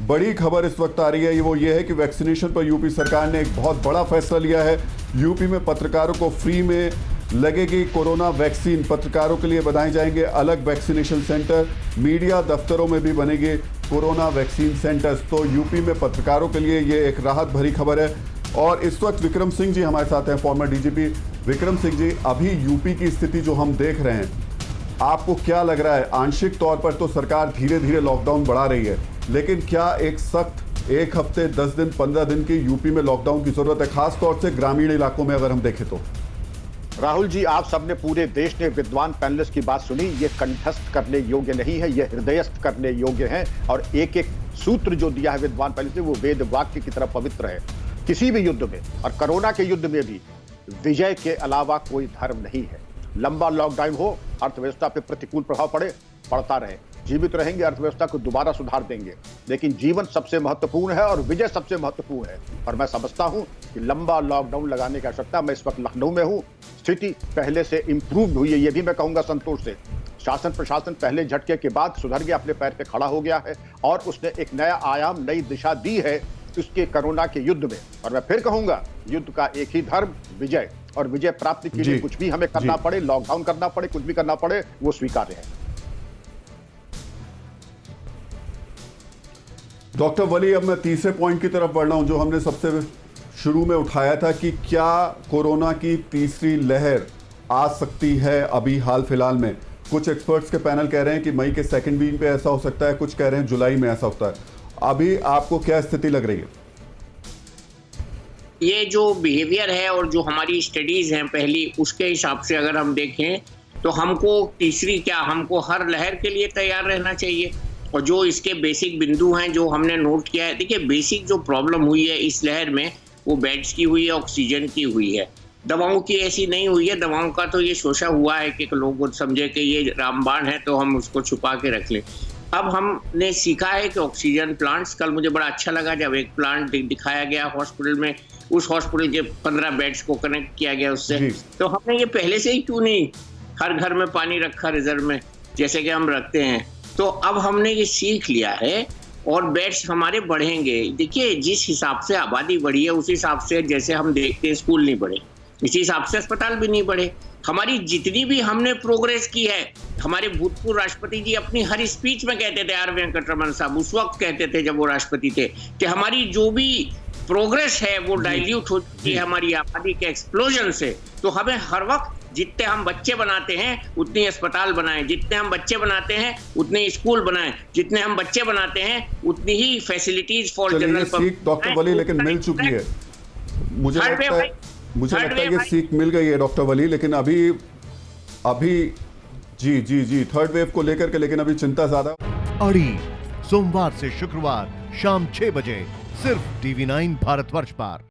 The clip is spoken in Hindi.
बड़ी खबर इस वक्त आ रही है वो ये है कि वैक्सीनेशन पर यूपी सरकार ने एक बहुत बड़ा फैसला लिया है। यूपी में पत्रकारों को फ्री में लगेगी कोरोना वैक्सीन। पत्रकारों के लिए बनाए जाएंगे अलग वैक्सीनेशन सेंटर। मीडिया दफ्तरों में भी बनेंगे कोरोना वैक्सीन सेंटर्स। तो यूपी में पत्रकारों के लिए ये एक राहत भरी खबर है। और इस वक्त विक्रम सिंह जी हमारे साथ हैं, फॉर्मर डीजीपी विक्रम सिंह जी। अभी यूपी की स्थिति जो हम देख रहे हैं, आपको क्या लग रहा है? आंशिक तौर पर तो सरकार धीरे धीरे लॉकडाउन बढ़ा रही है, लेकिन क्या एक सख्त 1 हफ्ते 10 दिन 15 दिन की यूपी में लॉकडाउन की जरूरत है, खासतौर से ग्रामीण इलाकों में अगर हम देखें तो? राहुल जी, आप सबने पूरे देश ने विद्वान पैनलिस्ट की बात सुनी। ये कंठस्थ करने योग्य नहीं है, ये हृदयस्थ करने योग्य है। और एक एक सूत्र जो दिया है विद्वान पैनलिस्ट ने, वो वेद वाक्य की तरह पवित्र है। किसी भी युद्ध में, और कोरोना के युद्ध में भी, विजय के अलावा कोई धर्म नहीं है। लंबा लॉकडाउन हो, अर्थव्यवस्था पे प्रतिकूल प्रभाव पड़ता रहे, जीवित रहेंगे, अर्थव्यवस्था को दोबारा सुधार देंगे, लेकिन जीवन सबसे महत्वपूर्ण है और विजय सबसे महत्वपूर्ण है। और मैं समझता हूं कि लंबा लॉकडाउन लगाने की आवश्यकता। मैं इस वक्त लखनऊ में हूं, स्थिति पहले से इंप्रूव हुई है, ये भी मैं कहूंगा संतोष से। शासन प्रशासन पहले झटके के बाद सुधर गया, अपने पैर पे खड़ा हो गया है और उसने एक नया आयाम, नई दिशा दी है उसके कोरोना के युद्ध में। और मैं फिर कहूंगा, युद्ध का एक ही धर्म, विजय। और विजय प्राप्ति के लिए कुछ भी हमें करना पड़े, लॉकडाउन करना पड़े, कुछ भी करना पड़े, वो स्वीकार्य है। डॉक्टर वली, अब मैं तीसरे पॉइंट की तरफ बढ़ रहा हूं जो हमने सबसे शुरू में उठाया था कि क्या कोरोना की तीसरी लहर आ सकती है अभी हाल फिलहाल में। कुछ एक्सपर्ट्स के पैनल कह रहे हैं कि मई के सेकंड वीक पे ऐसा हो सकता है, कुछ कह रहे हैं जुलाई में ऐसा होता है। अभी आपको क्या स्थिति लग रही है? ये जो बिहेवियर है और जो हमारी स्टडीज हैं पहली, उसके हिसाब से अगर हम देखें तो हमको तीसरी क्या, हमको हर लहर के लिए तैयार रहना चाहिए। और जो इसके बेसिक बिंदु हैं जो हमने नोट किया है, देखिए बेसिक जो प्रॉब्लम हुई है इस लहर में, वो बेड्स की हुई है, ऑक्सीजन की हुई है, दवाओं की ऐसी नहीं हुई है। दवाओं का तो ये शोषा हुआ है कि लोग समझे कि ये रामबाण है तो हम उसको छुपा के रख लें। अब हमने सीखा है कि ऑक्सीजन प्लांट्स, कल मुझे बड़ा अच्छा लगा जब एक प्लांट दिखाया गया हॉस्पिटल में, उस हॉस्पिटल के 15 बेड्स को कनेक्ट किया गया उससे। तो हमने ये पहले से ही क्यों नहीं हर घर में पानी रखा रिजर्व में, जैसे कि हम रखते हैं। तो अब हमने ये सीख लिया है और बेड्स हमारे बढ़ेंगे। देखिए जिस हिसाब से आबादी बढ़ी है उस हिसाब से, जैसे हम देखते हैं स्कूल नहीं बढ़े, इसी हिसाब से अस्पताल भी नहीं बढ़े। हमारी जितनी भी हमने प्रोग्रेस की है, हमारे भूतपूर्व राष्ट्रपति जी अपनी हर स्पीच में कहते थे, आर वेंकटरमन साहब उस वक्त कहते थे जब वो राष्ट्रपति थे, कि हमारी जो भी प्रोग्रेस है वो डाइल्यूट हो चुकी है हमारी आबादी के एक्सप्लोजन से। तो हमें हर वक्त जितने हम बच्चे बनाते हैं उतने अस्पताल बनाएं, जितने हम बच्चे बनाते हैं उतने स्कूल बनाएं, जितने हम बच्चे बनाते हैं उतनी ही facilities for general public. Doctor वली लेकिन मिल चुकी है, मुझे लगता है ये सीख मिल गई है डॉक्टर वली। लेकिन अभी जी थर्ड वेव को लेकर के लेकिन अभी चिंता ज्यादा। अड़ी सोमवार से शुक्रवार शाम 6 बजे सिर्फ TV9 भारतवर्ष पर।